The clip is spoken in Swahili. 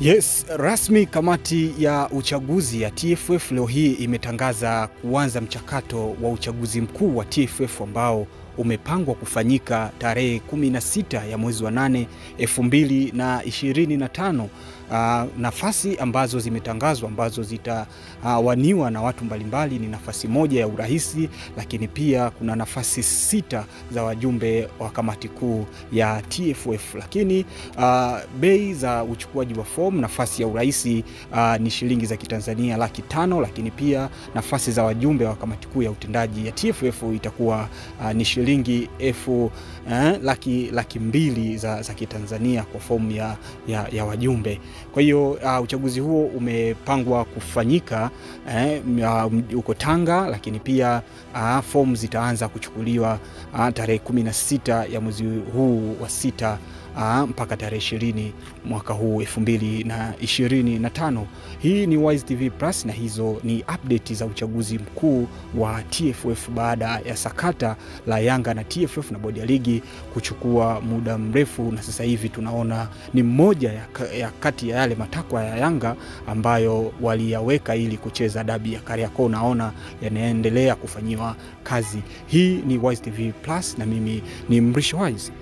Yes, rasmi kamati ya uchaguzi ya TFF leo hii imetangaza kuanza mchakato wa uchaguzi mkuu wa TFF ambao umepangwa kufanyika tarehe 16 ya mwezi wa 8 2025. Nafasi ambazo zimetangazwa ambazo zitawaniwa na watu mbalimbali ni nafasi moja ya uraisi, lakini pia kuna nafasi 6 za wajumbe wa kamati kuu ya TFF. Lakini bei za uchukuaji wa fomu, nafasi ya uraisi ni shilingi za Kitanzania 500,000, lakini pia nafasi za wajumbe wa kamati kuu ya utendaji ya TFF itakuwa ni shilingi 200,000 za Kitanzania kwa fomu ya wajumbe. Kwa hiyo uchaguzi huo umepangwa kufanyika uko Tanga, lakini pia fomu zitaanza kuchukuliwa tarehe 16 ya mwezi huu wa 6 mpaka tarehe 20 mwaka huu 2025. Hii ni Wise TV Plus na hizo ni update za uchaguzi mkuu wa TFF baada ya sakata la Yanga na TFF na bodi ya ligi kuchukua muda mrefu, na sasa hivi tunaona ni mmoja ya kati ya yale matakwa ya Yanga ambayo waliyaweka ili kucheza dabi ya Kariakoo, naona yanaendelea kufanyiwa kazi. Hii ni Wise TV Plus na mimi ni Mrisho Wise.